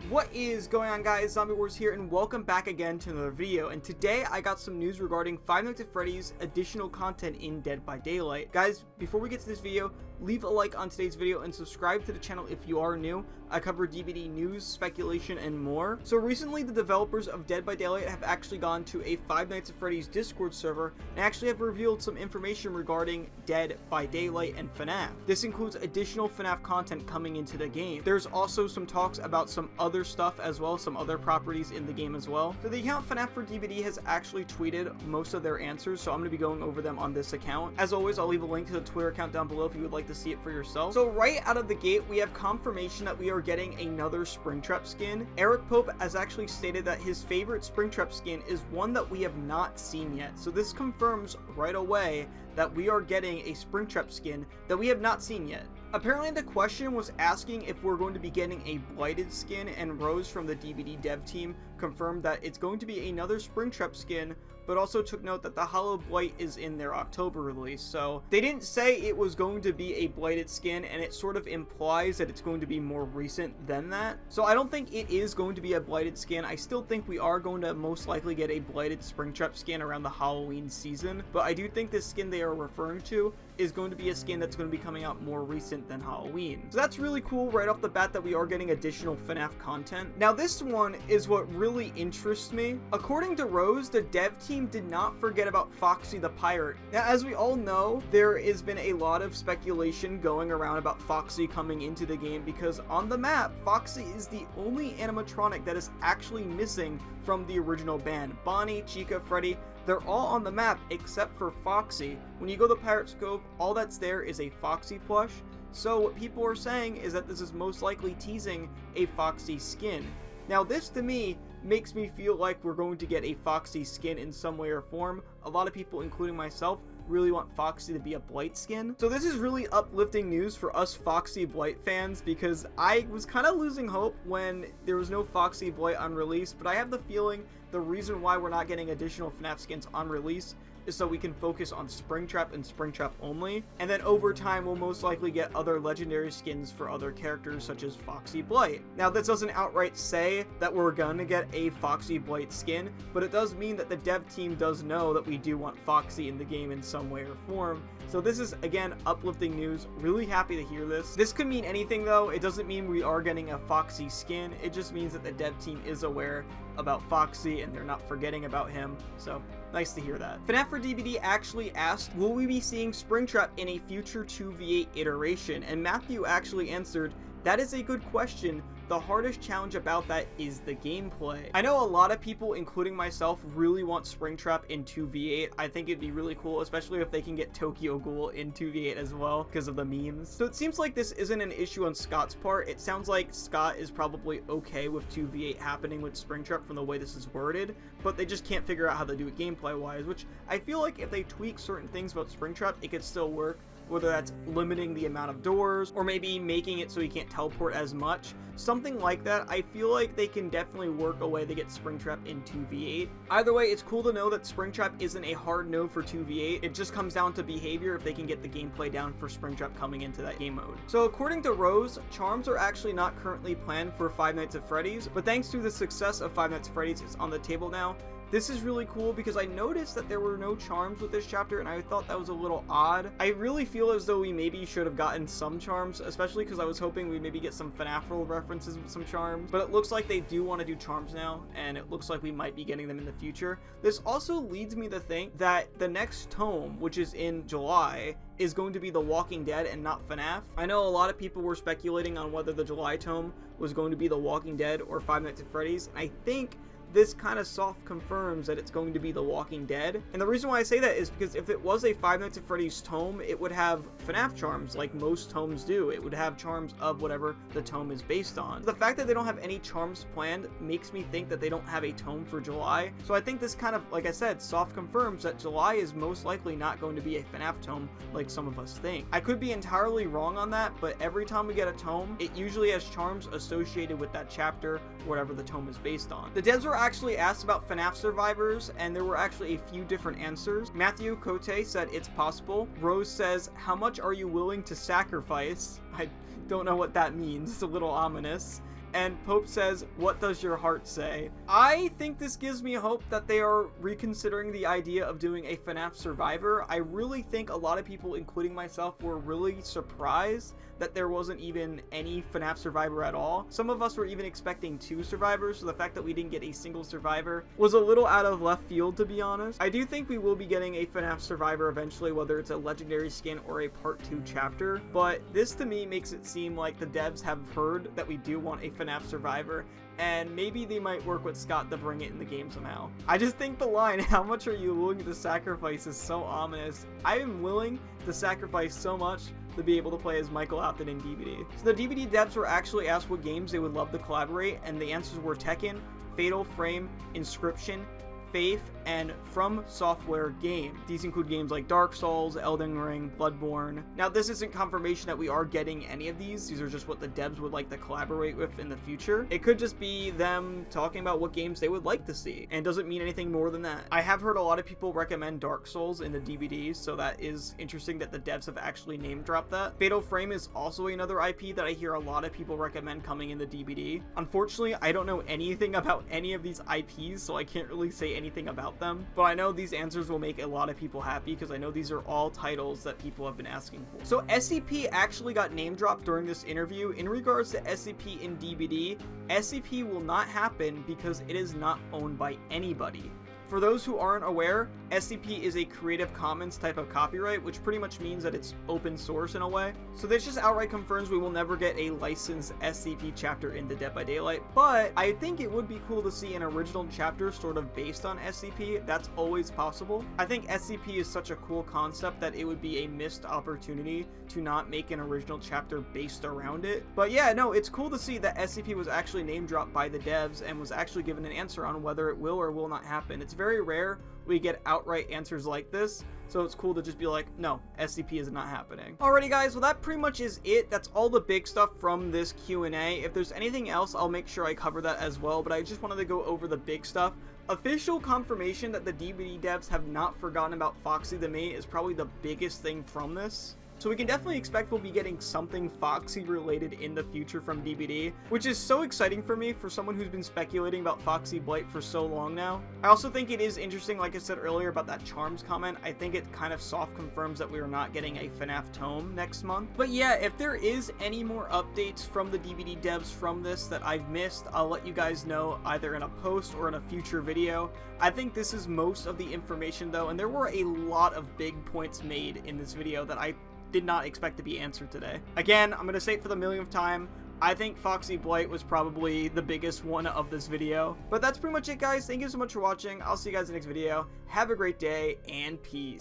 What is going on, guys? Zombie Wars here, and welcome back again to another video. And today I got some news regarding Five Nights at Freddy's additional content in Dead by Daylight. Guys, before we get to this video, leave a like on today's video and subscribe to the channel if you are new. I cover DVD news, speculation, and more. So recently, the developers of Dead by Daylight have actually gone to a Five Nights at Freddy's Discord server and actually have revealed some information regarding Dead by Daylight and FNAF. This includes additional FNAF content coming into the game. There's also some talks about some other stuff as well, some other properties in the game as well. So the account FNAF for DVD has actually tweeted most of their answers, so I'm going to be going over them on this account. As always, I'll leave a link to the Twitter account down below if you would like to see it for yourself. So right out of the gate, we have confirmation that we are getting another Springtrap skin. Eric Pope has actually stated that his favorite Springtrap skin is one that we have not seen yet. So this confirms right away that we are getting a Springtrap skin that we have not seen yet. Apparently the question was asking if we're going to be getting a Blighted skin, and Rose from the DVD dev team confirmed that it's going to be another Springtrap skin, but also took note that the Hollow Blight is in their October release. So they didn't say it was going to be a Blighted skin, and it sort of implies that it's going to be more recent than that. So I don't think it is going to be a Blighted skin. I still think we are going to most likely get a Blighted Springtrap skin around the Halloween season, but I do think this skin they are referring to is going to be a skin that's going to be coming out more recent than Halloween. So that's really cool right off the bat that we are getting additional FNAF content. Now this one is what really interests me. According to Rose, the dev team did not forget about Foxy the Pirate. Now, as we all know, there has been a lot of speculation going around about Foxy coming into the game because on the map, Foxy is the only animatronic that is actually missing from the original band. Bonnie, Chica, Freddy, they're all on the map except for Foxy. When you go to Pirate's Cove, all that's there is a Foxy plush. So what people are saying is that this is most likely teasing a Foxy skin. Now this to me makes me feel like we're going to get a Foxy skin in some way or form. A lot of people, including myself, really want Foxy to be a Blight skin. So this is really uplifting news for us Foxy Blight fans, because I was kind of losing hope when there was no Foxy Blight on release, but I have the feeling the reason why we're not getting additional FNAF skins on release is so we can focus on Springtrap and Springtrap only, and then over time we'll most likely get other legendary skins for other characters such as Foxy Blight. Now this doesn't outright say that we're gonna get a Foxy Blight skin, but it does mean that the dev team does know that we do want Foxy in the game in some way or form. So this is, again, uplifting news. Really happy to hear this. This could mean anything though. It doesn't mean we are getting a Foxy skin. It just means that the dev team is aware about Foxy and they're not forgetting about him. So nice to hear that. FNAF for DVD actually asked, will we be seeing Springtrap in a future 2v8 iteration? And Matthew actually answered, that is a good question. The hardest challenge about that is the gameplay. I know a lot of people, including myself, really want Springtrap in 2v8. I think it'd be really cool, especially if they can get Tokyo Ghoul in 2v8 as well because of the memes. So it seems like this isn't an issue on Scott's part. It sounds like Scott is probably okay with 2v8 happening with Springtrap from the way this is worded, but they just can't figure out how to do it gameplay-wise, which I feel like if they tweak certain things about Springtrap, it could still work. Whether that's limiting the amount of doors or maybe making it so he can't teleport as much. Something like that, I feel like they can definitely work a way to get Springtrap in 2v8. Either way, it's cool to know that Springtrap isn't a hard no for 2v8. It just comes down to behavior if they can get the gameplay down for Springtrap coming into that game mode. So according to Rose, charms are actually not currently planned for Five Nights at Freddy's, but thanks to the success of Five Nights at Freddy's, it's on the table now. This is really cool because I noticed that there were no charms with this chapter, and I thought that was a little odd. I really feel as though we maybe should have gotten some charms, especially because I was hoping we'd maybe get some FNAF references with some charms, but it looks like they do want to do charms now, and it looks like we might be getting them in the future. This also leads me to think that the next tome, which is in July, is going to be The Walking Dead and not FNAF. I know a lot of people were speculating on whether the July tome was going to be The Walking Dead or Five Nights at Freddy's, and I think this kind of soft confirms that it's going to be The Walking Dead. And the reason why I say that is because if it was a Five Nights at Freddy's tome, it would have FNAF charms like most tomes do. It would have charms of whatever the tome is based on. The fact that they don't have any charms planned makes me think that they don't have a tome for July. So I think this kind of, like I said, soft confirms that July is most likely not going to be a FNAF tome like some of us think. I could be entirely wrong on that, but every time we get a tome, it usually has charms associated with that chapter, whatever the tome is based on. The devs were actually asked about FNAF survivors, and there were actually a few different answers. Matthew Cote said it's possible. Rose says, how much are you willing to sacrifice? I don't know what that means. It's a little ominous. And Pope says, "What does your heart say?" I think this gives me hope that they are reconsidering the idea of doing a FNAF Survivor. I really think a lot of people, including myself, were really surprised that there wasn't even any FNAF Survivor at all. Some of us were even expecting 2 survivors, so the fact that we didn't get a single survivor was a little out of left field, to be honest. I do think we will be getting a FNAF Survivor eventually, whether it's a legendary skin or a part 2 chapter, but this to me makes it seem like the devs have heard that we do want a FNAF Survivor, and maybe they might work with Scott to bring it in the game somehow. I just think the line, "How much are you willing to sacrifice?" is so ominous. I am willing to sacrifice so much to be able to play as Michael Afton in DBD. So the DBD devs were actually asked what games they would love to collaborate, and the answers were Tekken, Fatal Frame, Inscription, Faith, and From Software game. These include games like Dark Souls, Elden Ring, Bloodborne. Now, this isn't confirmation that we are getting any of these. These are just what the devs would like to collaborate with in the future. It could just be them talking about what games they would like to see, and doesn't mean anything more than that. I have heard a lot of people recommend Dark Souls in the DVD, so that is interesting that the devs have actually name dropped that. Fatal Frame is also another IP that I hear a lot of people recommend coming in the DVD. Unfortunately, I don't know anything about any of these IPs, so I can't really say anything about them, but I know these answers will make a lot of people happy because I know these are all titles that people have been asking for. So SCP actually got name dropped during this interview. In regards to SCP in DBD, SCP will not happen because it is not owned by anybody. For those who aren't aware, SCP is a Creative Commons type of copyright, which pretty much means that it's open source in a way. So this just outright confirms we will never get a licensed SCP chapter in the Dead by Daylight, but I think it would be cool to see an original chapter sort of based on SCP. That's always possible. I think SCP is such a cool concept that it would be a missed opportunity to not make an original chapter based around it. But yeah, no, it's cool to see that SCP was actually name dropped by the devs and was actually given an answer on whether it will or will not happen. It's very rare we get outright answers like this, so it's cool to just be like, no, SCP is not happening. Alrighty guys, well that pretty much is it. That's all the big stuff from this Q&A. If there's anything else, I'll make sure I cover that as well, but I just wanted to go over the big stuff. Official confirmation that the DBD devs have not forgotten about Foxy the Mate is probably the biggest thing from this. So we can definitely expect we'll be getting something Foxy related in the future from DBD, which is so exciting for me, for someone who's been speculating about Foxy Blight for so long now. I also think it is interesting, like I said earlier, about that Charms comment. I think it kind of soft confirms that we are not getting a FNAF tome next month. But yeah, if there is any more updates from the DBD devs from this that I've missed, I'll let you guys know either in a post or in a future video. I think this is most of the information though, and there were a lot of big points made in this video that I did not expect to be answered today. Again, I'm going to say it for the millionth time, I think Foxy Blight was probably the biggest one of this video. But that's pretty much it guys, thank you so much for watching, I'll see you guys in the next video, have a great day, and peace.